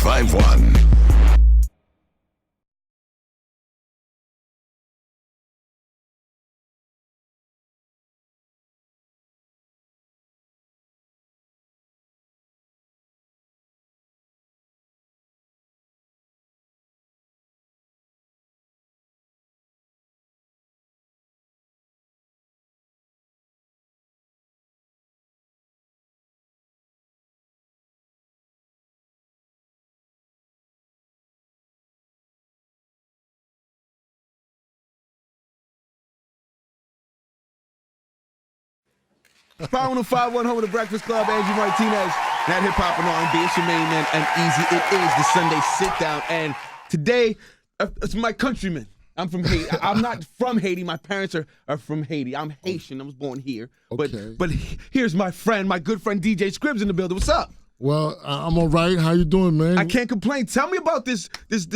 1051. Power 1051 home of the Breakfast Club, Andrew Martinez, that hip hop and R&B. It's your main man, and Easy. It is the Sunday sit down, and today it's my countrymen. I'm from Haiti. I'm not from Haiti. My parents are from Haiti. I'm Haitian. I was born here. Okay. But here's my friend, my good friend DJ Scripz in the building. What's up? Well, I'm all right. How you doing, man? I can't complain. Tell me about this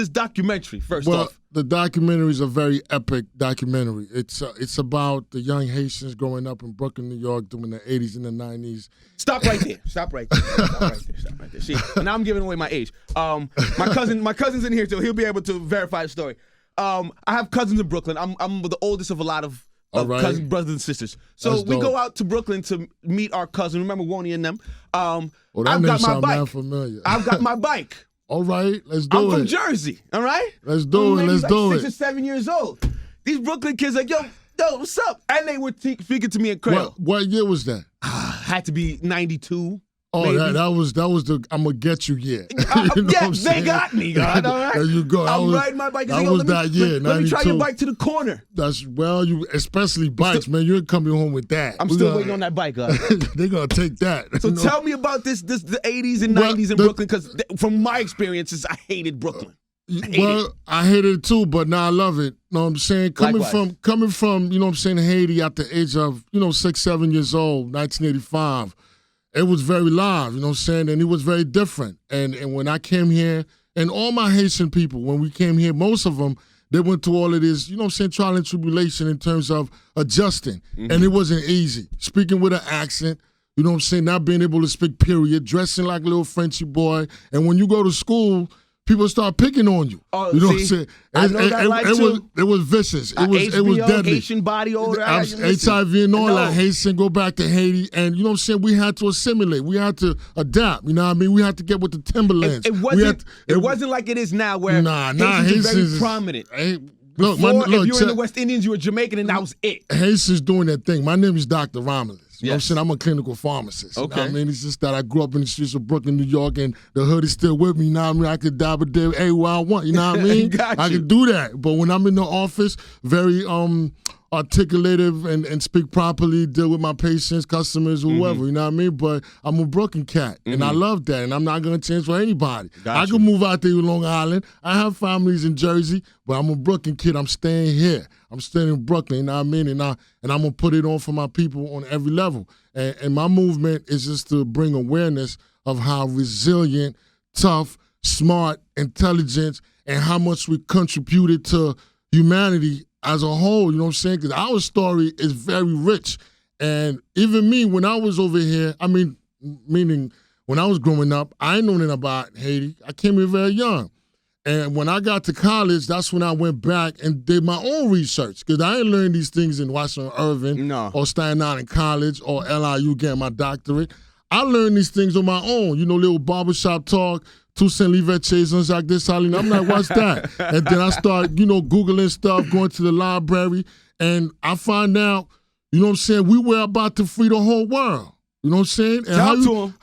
documentary first off. Well, the documentary is a very epic documentary. It's about the young Haitians growing up in Brooklyn, New York, during the 80s and the 90s. Stop right there. Stop right there. See, now I'm giving away my age. My cousin's in here too. He'll be able to verify the story. I have cousins in Brooklyn. I'm the oldest of a lot of cousins, brothers and sisters. So we go out to Brooklyn to meet our cousin. Remember Woney and them? That I've got my bike. Familiar. I've got my bike. All right, let's do it. I'm from Jersey. All right. Let's do it. Let's do it. 6 or 7 years old. These Brooklyn kids like, yo, what's up? And they were speaking to me in Creole. What year was that? Had to be 92. Oh, that was the I'm gonna get you year. They got me, God. All right. There you go. I'm riding my bike. That was that year. Let me try your bike to the corner. You especially bikes, man. You ain't coming home with that. I'm still waiting on that bike, God. They're gonna take that. So tell me about the 80s and 90s in Brooklyn, because from my experiences, I hated Brooklyn. I hate it too, but now I love it. You know what I'm saying? Coming from, you know what I'm saying, Haiti at the age of, 6, 7 years old, 1985. It was very live, you know what I'm saying? And it was very different. And when I came here, and all my Haitian people, when we came here, most of them, they went through all of this, you know what I'm saying, trial and tribulation in terms of adjusting. Mm-hmm. And it wasn't easy. Speaking with an accent, you know what I'm saying, not being able to speak period, dressing like a little Frenchy boy. And when you go to school, people start picking on you. Oh, you know see, what I'm saying? I know that life too. It was vicious. It was deadly. Haitian body odor. HIV and all that. Haitian, go back to Haiti. And you know what I'm saying? We had to assimilate. We had to adapt. You know what I mean? We had to get with the Timberlands. It wasn't like it is now where Haitians are very prominent. If you were in the West Indians, you were Jamaican, and that was it. Haitians doing that thing. My name is Dr. Romulus. You know what I'm saying? I'm a clinical pharmacist. Okay. You know what I mean? It's just that I grew up in the streets of Brooklyn, New York, and the hood is still with me. You know what I mean? I could die but there anywhere I want. You know what I mean? I can do that. But when I'm in the office, very articulative and speak properly, deal with my patients, customers, whoever, you know what I mean? But I'm a Brooklyn cat, and I love that, and I'm not going to change for anybody. I can move out there to Long Island. I have families in Jersey, but I'm a Brooklyn kid. I'm staying here. I'm staying in Brooklyn, you know what I mean? And I'm going to put it on for my people on every level. And my movement is just to bring awareness of how resilient, tough, smart, intelligent, and how much we contributed to humanity as a whole, you know what I'm saying? Because our story is very rich. And even me, when I was over here, meaning when I was growing up, I ain't known anything about Haiti. I came here very young. And when I got to college, that's when I went back and did my own research. Because I ain't learned these things in Washington Irving or Staten Island College or LIU getting my doctorate. I learned these things on my own, little barbershop talk, Toussaint Louverture, like this, I'm like, what's that? And then I start, Googling stuff, going to the library, and I find out, you know what I'm saying, we were about to free the whole world. You know what I'm saying? And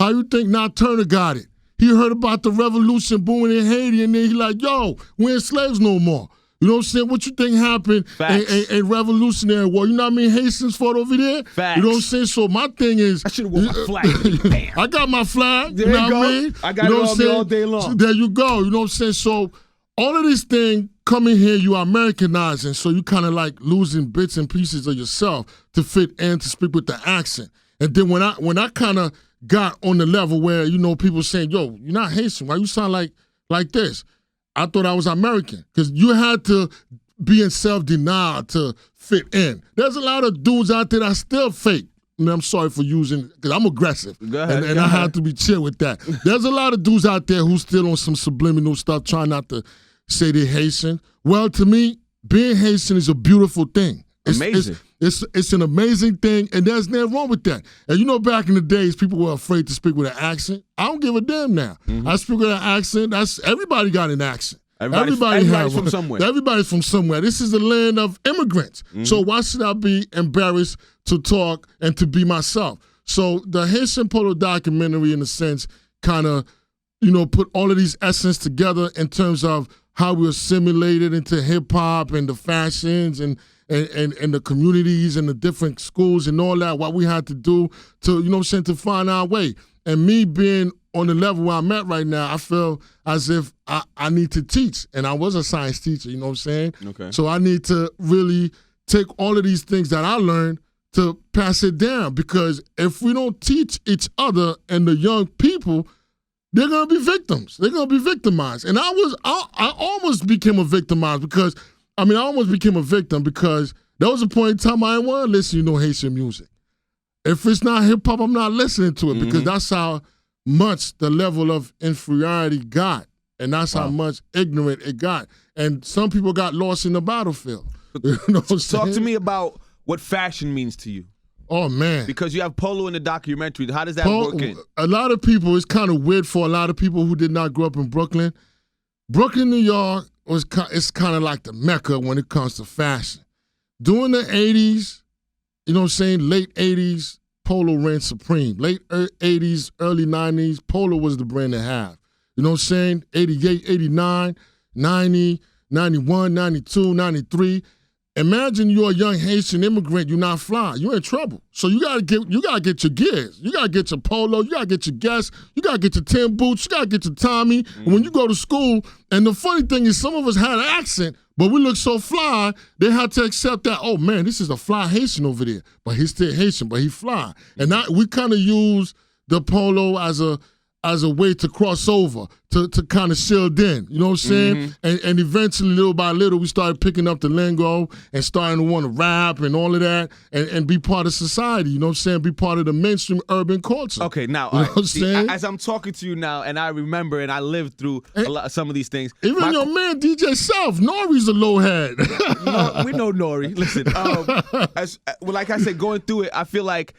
how you think Nat Turner got it? He heard about the revolution booming in Haiti, and then he like, yo, we ain't slaves no more. You know what I'm saying? What you think happened in Revolutionary War? You know what I mean? Haitians fought over there. Facts. You know what I'm saying? So my thing is, I should have worn my flag. I got my flag. There you know you go. What I mean? I got it on me all day long. So there you go. You know what I'm saying? So all of this thing coming here, you are Americanizing. So you kind of like losing bits and pieces of yourself to fit in, to speak with the accent. And then when I kind of got on the level where, people saying, yo, you're not Haitian. Why you sound like this? I thought I was American because you had to be in self-denial to fit in. There's a lot of dudes out there that still fake. I'm sorry for using, because I'm aggressive. Go ahead, and I have to be chill with that. There's a lot of dudes out there who still on some subliminal stuff, trying not to say they're Haitian. Well, to me, being Haitian is a beautiful thing. Amazing. It's an amazing thing, and there's nothing wrong with that. And you know, back in the days, people were afraid to speak with an accent. I don't give a damn now. I speak with an accent. Everybody got an accent. Everybody's from somewhere. Everybody's from somewhere. This is the land of immigrants. So why should I be embarrassed to talk and to be myself? So the Haitian Polo Documentary, in a sense, kind of, put all of these essence together in terms of how we assimilated into hip hop and the fashions and the communities and the different schools and all that, what we had to do to, to find our way. And me being on the level where I'm at right now, I feel as if I need to teach. And I was a science teacher, you know what I'm saying? Okay. So I need to really take all of these things that I learned to pass it down, because if we don't teach each other and the young people, they're going to be victims. They're going to be victimized. And I almost became a victimized because, I almost became a victim because there was a point in time I didn't want to listen to no Haitian music. If it's not hip-hop, I'm not listening to it because that's how much the level of inferiority got, and that's how much ignorant it got. And some people got lost in the battlefield. You know what I'm saying? Talk to me about what fashion means to you. Oh, man. Because you have polo in the documentary. How does that work in? A lot of people, it's kind of weird for a lot of people who did not grow up in Brooklyn. Brooklyn, New York, it's kind of like the Mecca when it comes to fashion. During the 80s, you know what I'm saying, late 80s, polo reigned supreme. Late 80s, early 90s, polo was the brand to have. You know what I'm saying? 88, 89, 90, 91, 92, 93. Imagine you're a young Haitian immigrant, you're not fly, you're in trouble. So you gotta get your gears. You gotta get your polo, you gotta get your Guess, you gotta get your Tim boots, you gotta get your Tommy. And when you go to school, and the funny thing is some of us had an accent, but we look so fly, they had to accept that, oh man, this is a fly Haitian over there. But he's still Haitian, but he fly. And we kind of use the polo as a way to cross over, to kind of shield in, you know what I'm saying? And eventually, little by little, we started picking up the lingo and starting to want to rap and all of that and be part of society, you know what I'm saying? Be part of the mainstream urban culture. Okay, now, you know what I'm saying? As I'm talking to you now, and I remember and I lived through some of these things. Even your man, DJ Self, Nori's a low head. We know Nori. Listen, like I said, going through it, I feel like,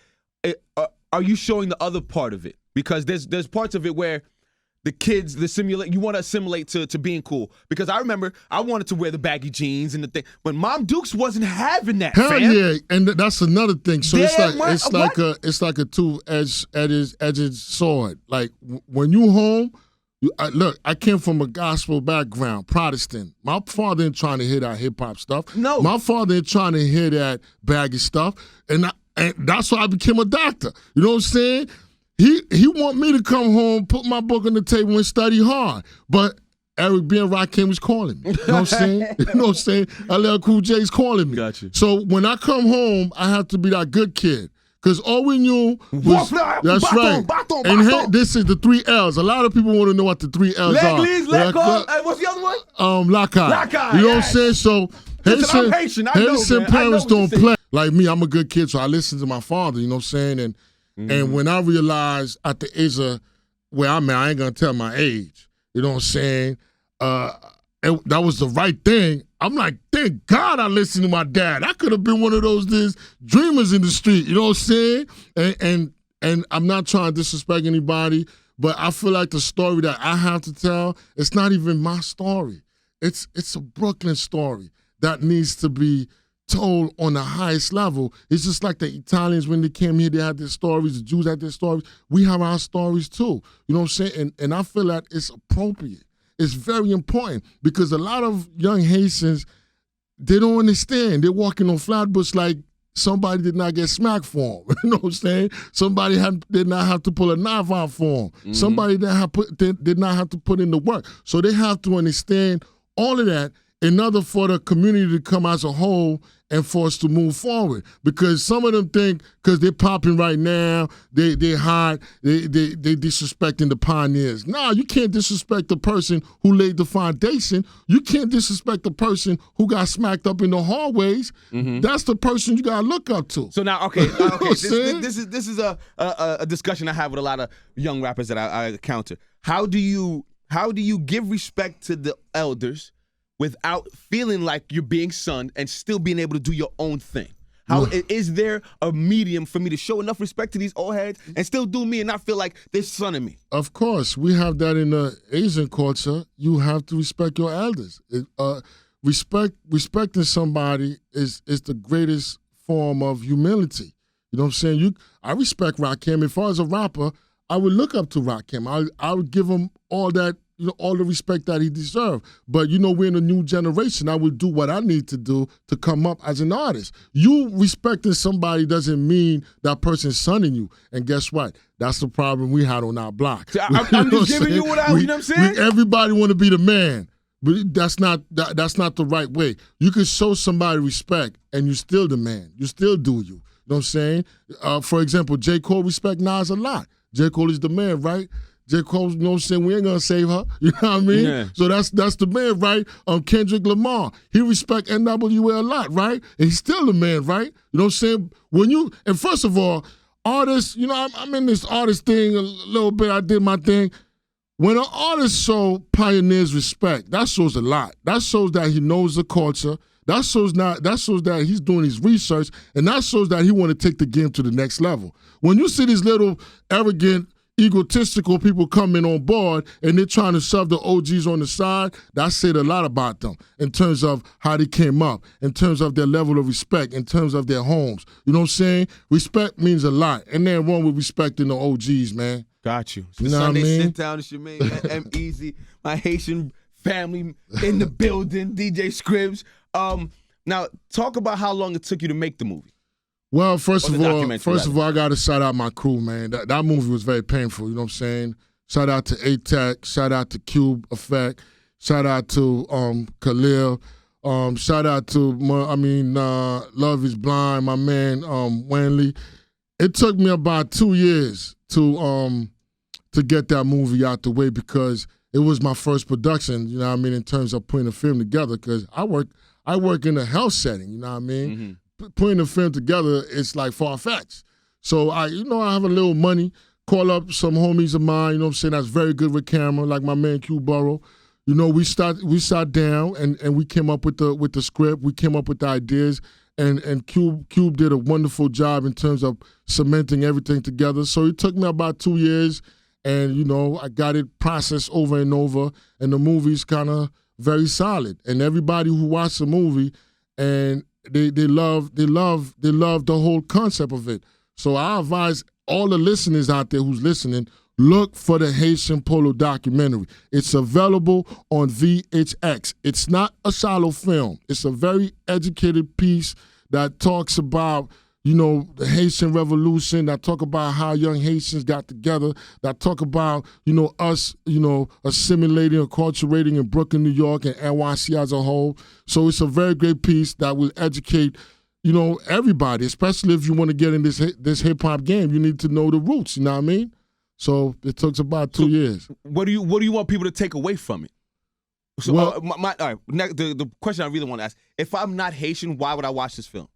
are you showing the other part of it? Because there's parts of it where the kids, you want to assimilate to being cool. Because I remember I wanted to wear the baggy jeans and the thing, but Mom Dukes wasn't having that. Hell fam. yeah, and that's another thing. So it's like a two-edged sword. Like when you home, look, I came from a gospel background, Protestant. My father ain't trying to hear that hip hop stuff. No, my father ain't trying to hear that baggy stuff, and that's why I became a doctor. You know what I'm saying? He want me to come home, put my book on the table, and study hard. But Eric B. and Rakim was calling me. You know what I'm saying? You know what I'm saying? LL Cool J's calling me. Gotcha. So when I come home, I have to be that good kid. Because all we knew was, that's right. And this is the 3 L's. A lot of people want to know what the 3 L's are. What's the other one? Lakai. You know what I'm saying? So Haitian parents don't play. Like me, I'm a good kid, so I listen to my father, you know what I'm saying? And when I realized at the age of where I'm at, I ain't gonna tell my age. You know what I'm saying? That was the right thing. I'm like, thank God I listened to my dad. I could have been one of those dreamers in the street. You know what I'm saying? And I'm not trying to disrespect anybody, but I feel like the story that I have to tell, it's not even my story. It's a Brooklyn story that needs to be told on the highest level. It's just like the Italians, when they came here, they had their stories. The Jews had their stories. We have our stories too. You know what I'm saying? And I feel that it's appropriate. It's very important because a lot of young Haitians, they don't understand. They're walking on Flatbush like somebody did not get smacked for them. You know what I'm saying? Somebody did not have to pull a knife out for them. Somebody did not have to put in the work. So they have to understand all of that in order for the community to come as a whole and for us to move forward. Because some of them think because they're popping right now, they're hot, they disrespecting the pioneers. Nah, you can't disrespect the person who laid the foundation. You can't disrespect the person who got smacked up in the hallways. That's the person you gotta look up to. So now, okay, this is a discussion I have with a lot of young rappers that I encounter. How do you give respect to the elders without feeling like you're being sunned and still being able to do your own thing? How is there a medium for me to show enough respect to these old heads and still do me and not feel like they're sunning me? Of course, we have that in the Asian culture. You have to respect your elders. Respecting somebody is the greatest form of humility. You know what I'm saying? I respect Rakim. If I was a rapper, I would look up to Rakim. I would give him all that, all the respect that he deserved. But, we're in a new generation. I would do what I need to do to come up as an artist. You respecting somebody doesn't mean that person's sunning you. And guess what? That's the problem we had on our block. I'm just giving you what you know what I'm saying? Everybody want to be the man. But that's not the right way. You can show somebody respect and you still the man. You still do you. You know what I'm saying? For example, J. Cole respect Nas a lot. J. Cole is the man, right? J. Cole, you know what I'm saying? We ain't gonna save her. You know what I mean? Yeah. So that's the man, right? Kendrick Lamar, he respect NWA a lot, right? And he's still the man, right? You know what I'm saying? And first of all, artists, I'm in this artist thing a little bit. I did my thing. When an artist shows pioneers respect, that shows a lot. That shows that he knows the culture. That shows that he's doing his research, and that shows that he want to take the game to the next level. When you see these little arrogant, egotistical people coming on board and they're trying to shove the OGs on the side, that said a lot about them in terms of how they came up, in terms of their level of respect, in terms of their homes. You know what I'm saying? Respect means a lot. And nothing wrong with respecting the OGs, man. Got you. You know Sunday what I mean? sit down, it's your man, EmEz, my Haitian family in the building, DJ Scripz. Now, talk about how long it took you to make the movie. Well, first of all, I got to shout out my crew, man. That movie was very painful, you know what I'm saying? Shout out to A-Tech, shout out to Cube Effect, shout out to Khalil, shout out to, Love is Blind, my man, Wanley. It took me about 2 years to get that movie out the way because it was my first production, you know what I mean, in terms of putting a film together because I work in a health setting, you know what I mean? Mm-hmm. Putting the film together, it's like far-fetched. So I have a little money, call up some homies of mine, you know what I'm saying, that's very good with camera, like my man Q Burrow. We sat down and we came up with the script, we came up with the ideas, and Cube did a wonderful job in terms of cementing everything together. So it took me about 2 years, and I got it processed over and over, and the movie's kind of very solid. And everybody who watched the movie, and they love the whole concept of it. So I advise all the listeners out there who's listening, look for the Haitian Polo Documentary. It's available on VHX. It's not a shallow film. It's a very educated piece that talks about, the Haitian Revolution, that talk about how young Haitians got together, that talk about, us, assimilating, acculturating in Brooklyn, New York, and NYC as a whole. So it's a very great piece that will educate, everybody, especially if you want to get in this hip-hop game. You need to know the roots, you know what I mean? So it took about 2 years. What do you want people to take away from it? So all right, the question I really want to ask, if I'm not Haitian, why would I watch this film?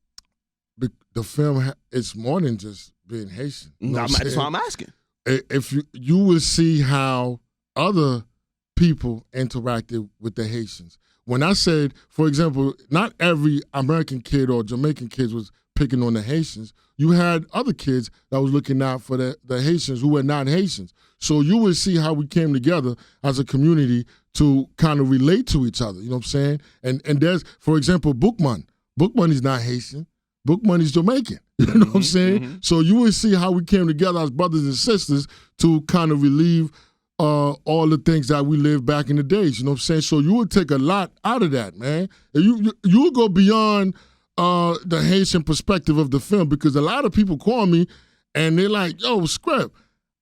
The film, it's more than just being Haitian. That's why I'm asking. If you will see how other people interacted with the Haitians. When I said, for example, not every American kid or Jamaican kid was picking on the Haitians. You had other kids that was looking out for the Haitians who were not Haitians. So you will see how we came together as a community to kind of relate to each other. You know what I'm saying? And there's, for example, Bookman. Bookman is not Haitian. Bookman is Jamaican. You know what I'm saying? Mm-hmm. So you will see how we came together as brothers and sisters to kind of relieve all the things that we lived back in the days. You know what I'm saying? So you would take a lot out of that, man. And you would go beyond the Haitian perspective of the film, because a lot of people call me and they're like, yo, Scripz,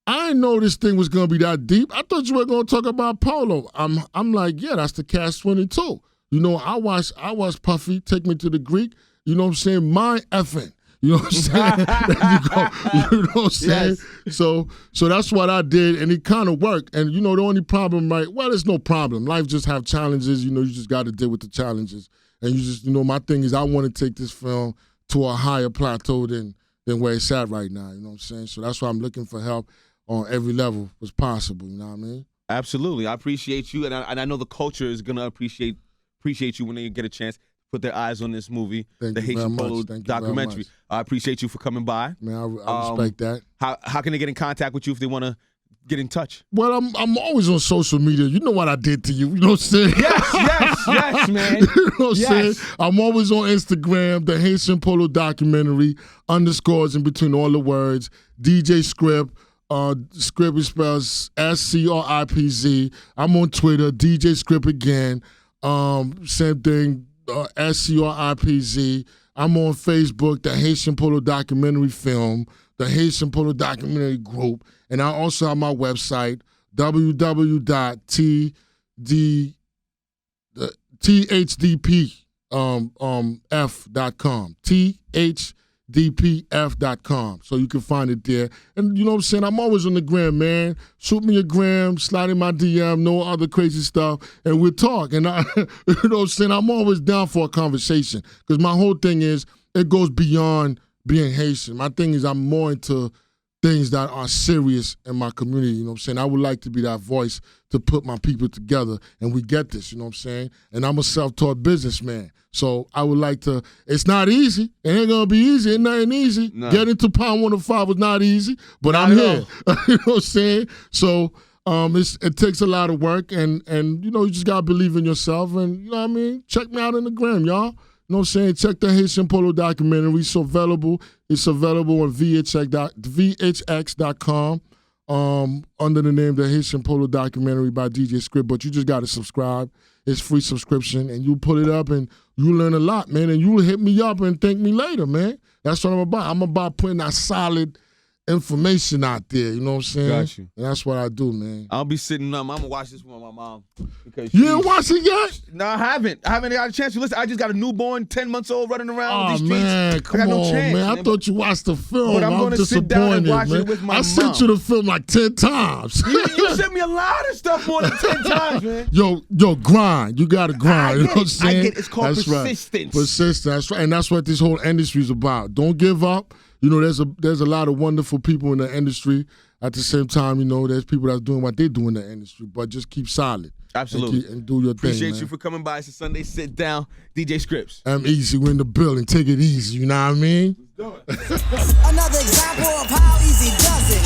I didn't know this thing was going to be that deep. I thought you were going to talk about polo. I'm like, yeah, that's the Catch-22. I watched Puffy take me to the Greek. you know what I'm saying, mind effing. You know what I'm saying? You know what I'm saying? Yes. So that's what I did, and it kind of worked. And, you know, the only problem, right, well, there's no problem. Life just have challenges. You know, you just got to deal with the challenges. And you just, you know, my thing is I want to take this film to a higher plateau than where it's at right now. You know what I'm saying? So that's why I'm looking for help on every level as possible. You know what I mean? Absolutely. I appreciate you, and I know the culture is going to appreciate you when they get a chance. Put their eyes on this movie, the Haitian Polo Documentary. I appreciate you for coming by. Man, I respect that. How can they get in contact with you if they want to get in touch? Well, I'm always on social media. You know what I did to you. You know what I'm saying? Yes, man. You know what I'm saying? I'm always on Instagram, the Haitian Polo Documentary, underscores in between all the words, DJ Scripz. Scripz is spelled SCRIPZ. I'm on Twitter, DJ Scripz again. Same thing. SCRIPZ. I'm on Facebook, the Haitian Polo Documentary Film, the Haitian Polo Documentary Group, and I also have my website, www.thdpf.com. thdpf.com. So you can find it there. And you know what I'm saying? I'm always on the gram, man. Shoot me a gram, slide in my DM, no other crazy stuff, and we'll talk. And you know what I'm saying? I'm always down for a conversation because my whole thing is it goes beyond being Haitian. My thing is I'm more into things that are serious in my community, you know what I'm saying? I would like to be that voice to put my people together, and we get this, you know what I'm saying? And I'm a self-taught businessman, so I would like to, it's not easy. It ain't gonna be easy, ain't nothing easy. No. Getting to Pound 105 was not easy, but not I'm here, you know what I'm saying? So it takes a lot of work, and you know, you just gotta believe in yourself, and you know what I mean? Check me out on the gram, y'all. You know what I'm saying? Check the Haitian Polo Documentary. It's available on VHX.com under the name The Haitian Polo Documentary by DJ Scripz. But you just got to subscribe. It's free subscription. And you pull it up and you learn a lot, man. And you will hit me up and thank me later, man. That's what I'm about. I'm about putting that solid information out there, you know what I'm saying? Got you. And that's what I do, man. I'll be sitting up. I'm gonna watch this with my mom because you didn't watch it yet? No, I haven't got a chance to listen. I just got a newborn, 10 months old, running around these streets. Man, come on, no chance, man. I thought you watched the film. But I'm gonna sit down and watch it with my mom. I sent you the film like 10 times. You sent me a lot of stuff more than 10 times, man. Yo, grind. You gotta grind. You know what I'm saying? I get it. It's called persistence. Right. Persistence. That's right. And that's what this whole industry is about. Don't give up. You know, there's a lot of wonderful people in the industry. At the same time, you know, there's people that's doing what they do in the industry, but just keep solid. Absolutely. And do your Appreciate thing, you for coming by. It's a Sunday sit down. DJ Scripz. EmEz. We're in the building. Take it easy. You know what I mean? Let's do it. Another example of how easy does it.